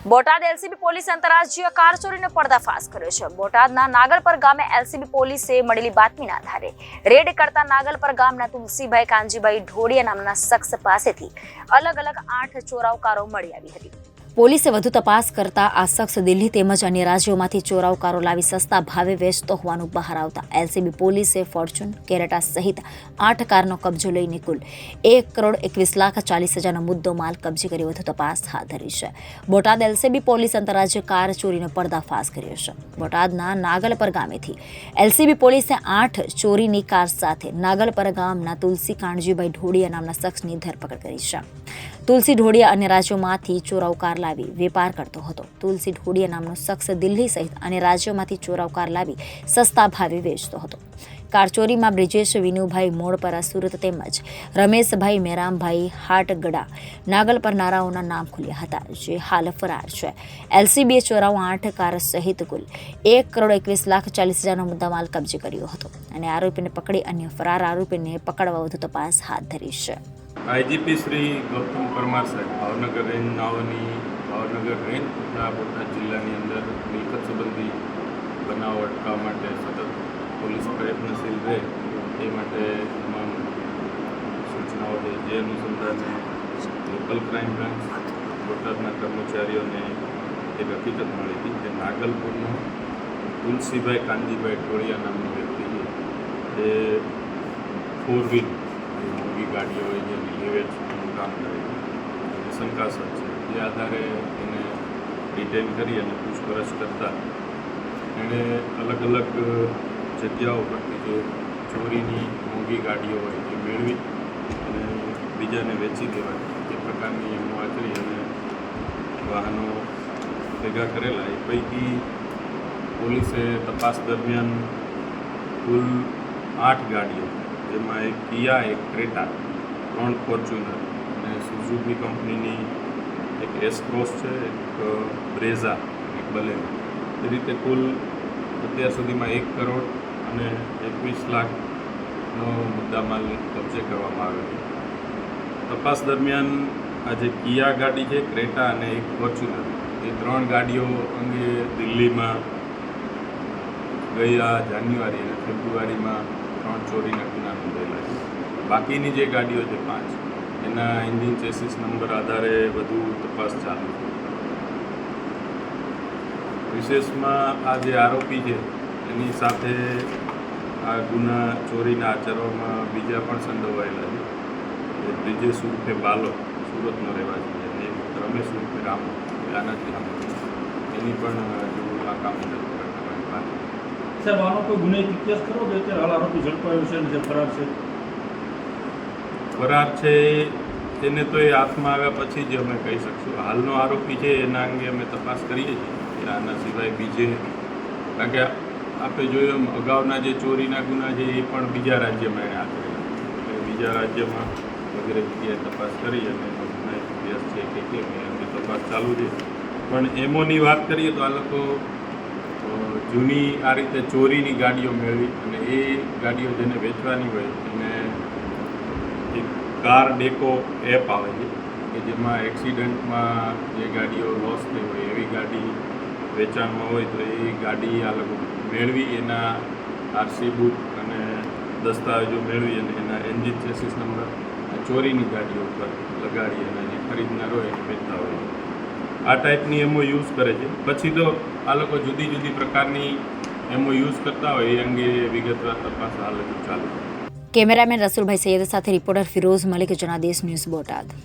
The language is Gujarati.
બોટાદ એલસીબી પોલીસ આંતરરાજ્ય કાર ચોરીનો પર્દાફાશ કર્યો છે। બોટાદના નાગલપર ગામે એલસીબી પોલીસે મળેલી બાતમીના આધારે રેડ કરતા નાગલપર ગામના તુલસીભાઈ કાનજીભાઈ ઢોડિયા નામના શખ્સ પાસેથી અલગ 8 ચોરાવ કારો મળી આવી હતી। પોલીસે વધુ તપાસ કરતા આ શખ્સ દિલ્હી તેમજ અન્ય રાજ્યોમાંથી ચોરાવ કારો લાવી સસ્તા ભાવે વેચતો હોવાનું બહાર આવતા એલસીબી પોલીસે ફોર્ચ્યુન કેરેટા સહિત 8 કારનો કબજો લઈને કુલ ₹1,40,40,000નો મુદ્દો માલ કબજે કરી વધુ તપાસ હાથ ધરી છે। બોટાદ એલસીબી પોલીસ આંતરરાજ્ય કાર ચોરીનો પર્દાફાશ કર્યો છે। બોટાદના નાગલપર ગામેથી એલસીબી પોલીસે 8 ચોરીની કાર સાથે નાગલપર ગામના તુલસી કાનજીભાઈ ઢોડિયા નામના શખ્સની ધરપકડ કરી છે। તુલસી ઢોડિયા અન્ય રાજ્યોમાંથી ચોરાવ કાર લાવી વેપાર કરતો હતો। તુલસી ઢોડિયા નામનો શખ્સ દિલ્હી સહિત અન્ય રાજ્યોમાંથી ચોરાવ કાર લાવી સસ્તા ભાવે વેચતો હતો। કાર ચોરીમાં બ્રિજેશ વિનુભાઈ મોડપરા સુરત તેમજ રમેશભાઈ મેરામભાઈ હાટગડા નાગલપર નારાઓના નામ ખુલ્યા હતા, જે હાલ ફરાર છે। એલસીબીએ ચોરાવ 8 કાર સહિત કુલ ₹1,21,40,000નો મુદ્દામાલ કબજે કર્યો હતો અને આરોપીને પકડી અન્ય ફરાર આરોપીને પકડવા વધુ તપાસ હાથ ધરી છે। આઈજીપી શ્રી ગૌતમ પરમાર સાહેબ ભાવનગર રેન્જ નાઓની ભાવનગર રેન્જ તથા બોટાદ જિલ્લાની અંદર મિલકત સંબંધી બનાવો અટકાવવા માટે સતત પોલીસ પ્રયત્નશીલ રહે એ માટે તમામ સૂચનાઓ છે, જે અનુસંધાને લોકલ ક્રાઇમ બ્રાન્ચ બોટાદના કર્મચારીઓને એક હકીકત મળી હતી કે નાગલપુરનો તુલસીભાઈ કાનજીભાઈ ઢોડિયા નામનો વ્યક્તિ છે, જે 4 વ્હીલ મોંઘી ગાડીઓ હોય જેની લેવેચનું કામ કરે છે અને શંકાસ્પદ છે, જે આધારે એને ડિટેન કરી અને પૂછપરછ કરતા એણે અલગ જગ્યાઓ પરથી જે ચોરીની મોંઘી ગાડીઓ હોય એ મેળવી અને બીજાને વેચી દેવાની તે પ્રકારની એમો આચરી અને વાહનો ભેગા કરેલા। એ પૈકી પોલીસે તપાસ દરમિયાન કુલ 8 ગાડીઓ, જેમાં એક કિયા, એક ક્રેટા, 3 ફોર્ચ્યુનર અને સુઝુકી કંપનીની એક એસ ક્રોસ છે, એક બ્રેઝા, એક બલેનો, એ રીતે કુલ અત્યાર સુધીમાં 1 કરોડ અને 21 લાખનો મુદ્દામાલ કબજે કરવામાં આવ્યો છે। તપાસ દરમિયાન આ જે કિયા ગાડી છે, ક્રેટા અને એક ફોર્ચ્યુનર, એ 3 ગાડીઓ અંગે દિલ્હીમાં ગયા જાન્યુઆરી અને ફેબ્રુઆરીમાં 3 ચોરીના ગુના નોંધાયેલા છે। બાકીની જે ગાડીઓ છે 5, એના એન્જિન ચેસિસ નંબર આધારે વધુ તપાસ ચાલુ છે। વિશેષમાં આ જે આરોપી છે એની સાથે આ ગુના ચોરીના આચરવામાં બીજા પણ સંડોવાયેલા છે। બ્રિજેશ ઉર્ફે બાલો, સુરતનો રહેવાસી છે, અને રમેશ ઉર્ફે રામો, આનાથી રામો, એની પણ હજુ આ કામની ધરપકડ કરવાની બાકી છે। સાહેબ, આનો કોઈ ગુનાહિત ઇતિહાસ ખરો કે અત્યારે હાલ આરોપી ઝડપાયો છે અને જે ફરાર છે? ફરાર છે એને તો એ હાથમાં આવ્યા પછી જ અમે કહી શકશું। હાલનો આરોપી છે એના અંગે અમે તપાસ કરીએ છીએ। આના સિવાય બીજે, કારણ કે આપણે જોયું એમ અગાઉના જે ચોરીના ગુના છે એ પણ બીજા રાજ્યમાં એને આચરેલા, એટલે બીજા રાજ્યમાં વગેરે જગ્યાએ તપાસ કરી અને ગુનાહિત ઇતિહાસ છે કે કેમ એ અંગે તપાસ ચાલુ છે। પણ એમોની વાત કરીએ તો આ લોકો જૂની આ રીતે ચોરીની ગાડીઓ મેળવી અને એ ગાડીઓ જેને વેચવાની હોય એને એક કાર ડેકો એપ આવે છે કે જેમાં એક્સિડન્ટમાં જે ગાડીઓ લોસ થઈ હોય એવી ગાડી વેચાણમાં હોય તો એ ગાડી આ લોકો મેળવી એના આરસી બુક અને દસ્તાવેજો મેળવી અને એના એન્જિન ચેસિસ નંબર ચોરીની ગાડીઓ ઉપર લગાડી અને જે ખરીદનાર હોય એને વેચતા હોય છે। આ ટાઈપની એમો યુઝ કરે છે। પછી તો આ લોકો જુદી જુદી પ્રકારની એમો યુઝ કરતા હોય એ અંગે વિગતવાર તપાસ હાલ હજુ ચાલુ છે। કેમેરામેન રસુલભાઈ સૈયદ સાથે રિપોર્ટર ફિરોઝ મલિક, જનાદેશ ન્યૂઝ, બોટાદ।